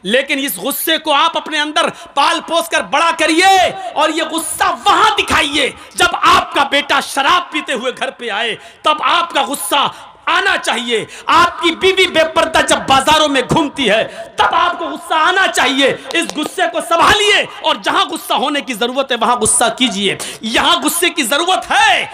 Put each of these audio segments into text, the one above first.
लेकिन इस गुस्से को आप अपने अंदर पाल पोस कर बड़ा करिए और ये गुस्सा वहां दिखाइए जब आपका बेटा शराब पीते हुए घर पे आए, तब आपका गुस्सा आना चाहिए। आपकी बीवी बेपर्दा जब बाजारों में घूमती है तब आपको गुस्सा आना चाहिए। इस गुस्से को संभालिए और जहां गुस्सा होने की जरूरत है वहां गुस्सा कीजिए। यहां गुस्से की जरूरत है,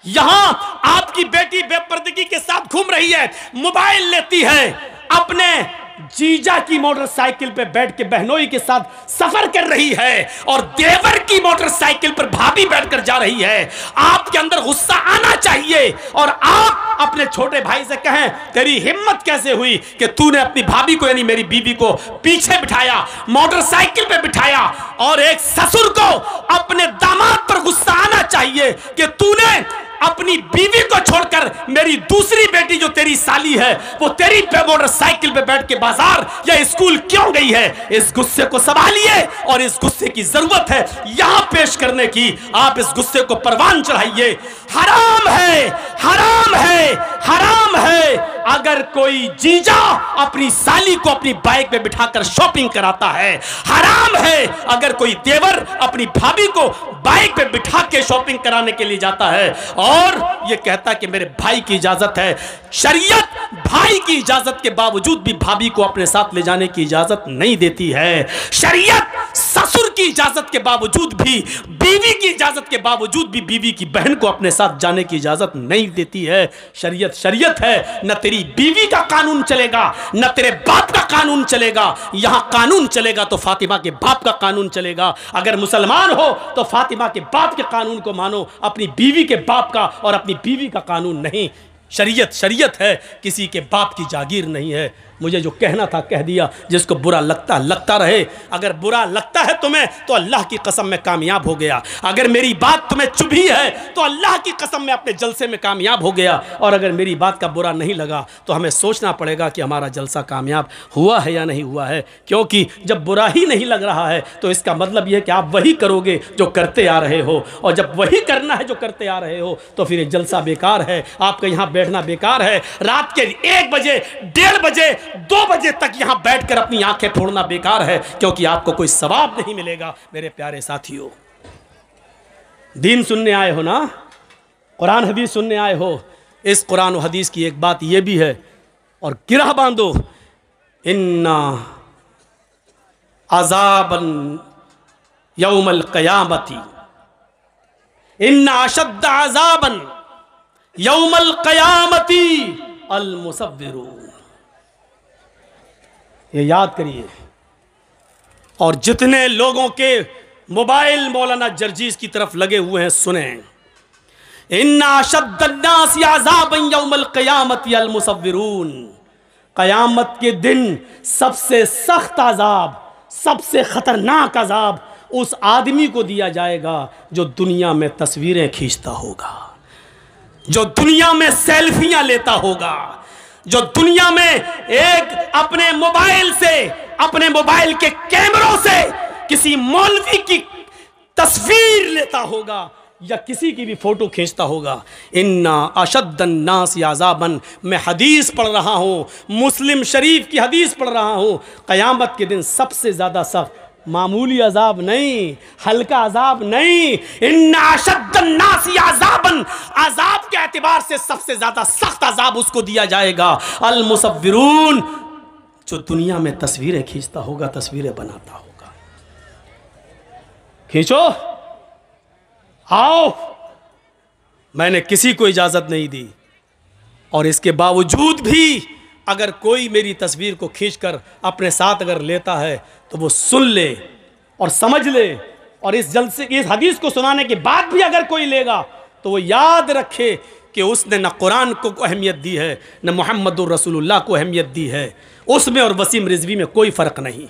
यहां आपकी बेटी बेपर्दगी के साथ घूम रही है, मोबाइल लेती है, अपने जीजा की मोटरसाइकिल पे बैठ के बहनोई के साथ सफर कर रही है और देवर की मोटरसाइकिल पर भाभी बैठकर जा रही है। आपके अंदर गुस्सा आना चाहिए और आप अपने छोटे भाई से कहें, तेरी हिम्मत कैसे हुई कि तूने अपनी भाभी को यानी मेरी बीवी को पीछे बिठाया, मोटरसाइकिल पे बिठाया। और एक ससुर को अपने दामाद पर गुस्सा आना चाहिए कि तूने अपनी बीवी को छोड़कर मेरी दूसरी बेटी जो तेरी साली है वो तेरी मोटरसाइकिल पे बैठ के बाजार या स्कूल क्यों गई है। इस गुस्से को संभालिए और इस गुस्से की जरूरत है यहां पेश करने की। आप इस गुस्से को परवान चढ़ाइए। हराम है, हराम है, हराम है अगर कोई जीजा अपनी साली को अपनी बाइक पे बिठाकर शॉपिंग कराता है। हराम है अगर कोई देवर अपनी भाभी को बाइक पे बिठा के शॉपिंग कराने के लिए जाता है और ये कहता कि मेरे भाई की इजाजत है। शरीयत भाई की इजाजत के बावजूद भी भाभी को अपने साथ ले जाने की इजाजत नहीं देती है। शरीयत ससुर की इजाजत के बावजूद भी, बीवी की इजाजत के बावजूद भी बीवी की बहन को अपने साथ जाने की इजाजत नहीं देती है। शरीयत शरीयत है, न तेरी बीवी का कानून चलेगा न तेरे बाप का कानून चलेगा। यहां कानून चलेगा तो फातिमा के बाप का कानून चलेगा। अगर मुसलमान हो तो फातिमा के बाप के कानून को मानो, अपनी बीवी के बाप का और अपनी बीवी का कानून नहीं। शरीयत शरीयत है, किसी के बाप की जागीर नहीं है। मुझे जो कहना था कह दिया। जिसको बुरा लगता रहे। अगर बुरा लगता है तुम्हें तो अल्लाह की कसम में कामयाब हो गया। अगर मेरी बात तुम्हें चुभी है तो अल्लाह की कसम में अपने जलसे में कामयाब हो गया। और अगर मेरी बात का बुरा नहीं लगा तो हमें सोचना पड़ेगा कि हमारा जलसा कामयाब हुआ है या नहीं हुआ है। क्योंकि जब बुरा ही नहीं लग रहा है तो इसका मतलब यह है कि आप वही करोगे जो करते आ रहे हो, और जब वही करना है जो करते आ रहे हो तो फिर ये जलसा बेकार है, आपका यहाँ बैठना बेकार है। रात के 1 बजे 1:30 बजे 2 बजे तक यहां बैठकर अपनी आंखें फोड़ना बेकार है, क्योंकि आपको कोई सवाब नहीं मिलेगा। मेरे प्यारे साथियों, दीन सुनने आए हो ना, कुरान हदीस सुनने आए हो। इस कुरान और हदीस की एक बात यह भी है और गिरह बांधो, इन्ना अज़ाबन यौमल क़यामती, इन्ना अशद्द अज़ाबन यौमल क़यामती अल मुसव्विरून। ये याद करिए। और जितने लोगों के मोबाइल मौलाना जर्जीस की तरफ लगे हुए हैं सुने, इन्ना अशद्दन्नासी अज़ाबन यौमल क़यामति अल मुसव्विरून। क़यामत के दिन सबसे सख्त अज़ाब, सबसे खतरनाक अज़ाब उस आदमी को दिया जाएगा जो दुनिया में तस्वीरें खींचता होगा, जो दुनिया में सेल्फियां लेता होगा, जो दुनिया में एक अपने मोबाइल से, अपने मोबाइल के कैमरों से किसी मौलवी की तस्वीर लेता होगा या किसी की भी फोटो खींचता होगा। इन्ना अशद्दन्नास अज़ाबन, मैं हदीस पढ़ रहा हूँ, मुस्लिम शरीफ की हदीस पढ़ रहा हूँ। क़यामत के दिन सबसे ज़्यादा सख्त, मामूली अजाब नहीं, हल्का अजाब नहीं, इन्ना अशद्दन्नासी अज़ाबन, अजाब के एतबार से सबसे ज्यादा सख्त अजाब उसको दिया जाएगा। अल मुसव्विरून, जो दुनिया में तस्वीरें खींचता होगा, तस्वीरें बनाता होगा। खींचो, आओ, मैंने किसी को इजाजत नहीं दी और इसके बावजूद भी अगर कोई मेरी तस्वीर को खींचकर अपने साथ अगर लेता है तो वो सुन ले और समझ ले, और इस जलसे इस हदीस को सुनाने के बाद भी अगर कोई लेगा तो वो याद रखे कि उसने न कुरान को अहमियत दी है न मुहम्मदुर रसूलुल्लाह को अहमियत दी है। उसमें और वसीम रिजवी में कोई फर्क नहीं।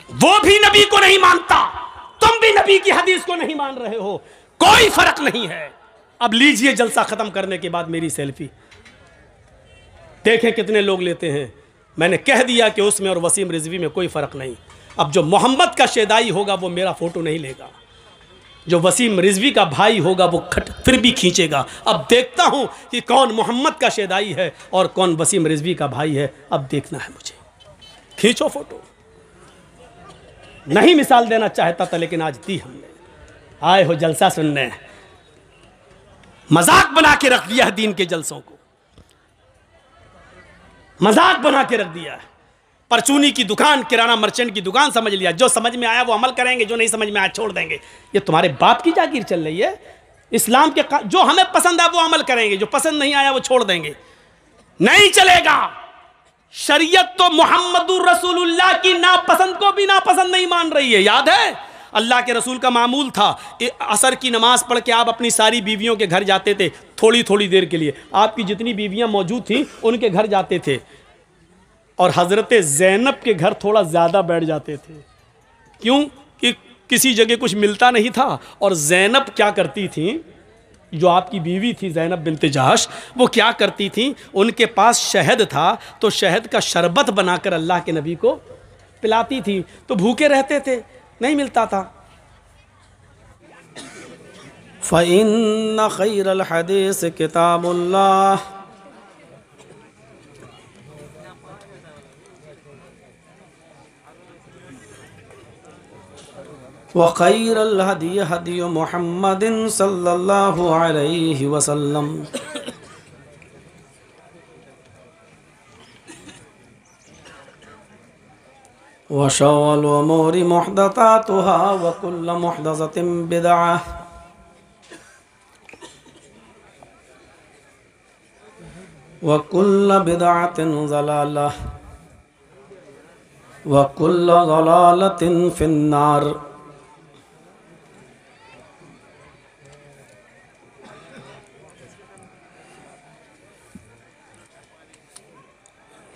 वो भी नबी को नहीं मानता, तुम भी नबी की हदीस को नहीं मान रहे हो, कोई फर्क नहीं है। अब लीजिए जलसा खत्म करने के बाद मेरी सेल्फी देखें कितने लोग लेते हैं। मैंने कह दिया कि उसमें और वसीम रिजवी में कोई फ़र्क नहीं। अब जो मोहम्मद का शेदाई होगा वो मेरा फ़ोटो नहीं लेगा, जो वसीम रिजवी का भाई होगा वो खट फिर भी खींचेगा। अब देखता हूं कि कौन मोहम्मद का शेदाई है और कौन वसीम रिजवी का भाई है, अब देखना है मुझे। खींचो फोटो। नहीं मिसाल देना चाहता था लेकिन आज दी हमने। आए हो जलसा सुनने, मजाक बना के रख दिया है दीन के जलसों को, मजाक बना के रख दिया है। परचूनी की दुकान, किराना मर्चेंट की दुकान समझ लिया। जो समझ में आया वो अमल करेंगे, जो नहीं समझ में आया छोड़ देंगे। ये तुम्हारे बाप की जागीर चल रही है। इस्लाम के जो हमें पसंद है वो अमल करेंगे, जो पसंद नहीं आया वो छोड़ देंगे। नहीं चलेगा। शरीयत तो मोहम्मदुर रसूलुल्लाह की नापसंद को भी नापसंद नहीं मान रही है। याद है अल्लाह के रसूल का मामूल था, असर की नमाज पढ़ के आप अपनी सारी बीवियों के घर जाते थे, थोड़ी थोड़ी देर के लिए। आपकी जितनी बीवियां मौजूद थी उनके घर जाते थे और हज़रत ज़ैनब के घर थोड़ा ज़्यादा बैठ जाते थे। क्यों? कि किसी जगह कुछ मिलता नहीं था। और ज़ैनब क्या करती थी, जो आपकी बीवी थी ज़ैनब बिन्त जहश, वो क्या करती थी, उनके पास शहद था तो शहद का शरबत बनाकर अल्लाह के नबी को पिलाती थी। तो भूखे रहते थे, नहीं मिलता था। फ़इन्न खैरल हदीस किताबुल्लाह व खैरल हदी हदी मुहम्मदिन सल्लल्लाहु अलैहि वसल्लम व शर्रुल उमूरि मुहदसातुहा व कुल्लु मुहदसतिन बिदअह व कुल्लु बिदअतिन ज़लालह व कुल्लु ज़लालतिन फिन्नार।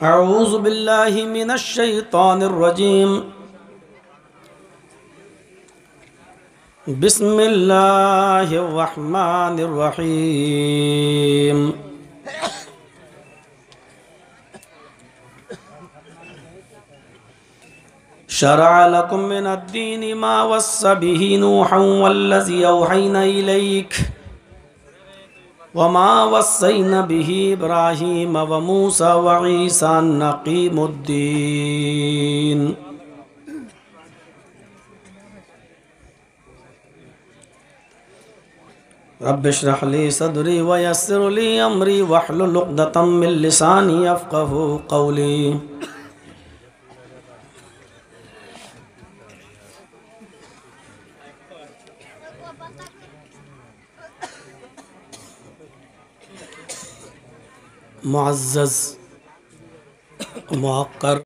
अऊज़ु बिल्लाहि मिनश शैतानिर रजीम। बिस्मिल्लाहिर रहमानिर रहीम। शरअ लकुम मिनद्दीनि मा वस्सा बिही नूहन वल्लज़ी औहैना इलैक वमा वस्सैना बिही इब्राहीम व मूसा व ईसा अन अक़ीमुद्दीन। रब्बि इश्रह ली सदरी व यस्सिर ली अमरी वहलुल उक़दतम मिन लिसानी यफ़क़हू क़ौली। मुअज़्ज़ज़ मुअक्कर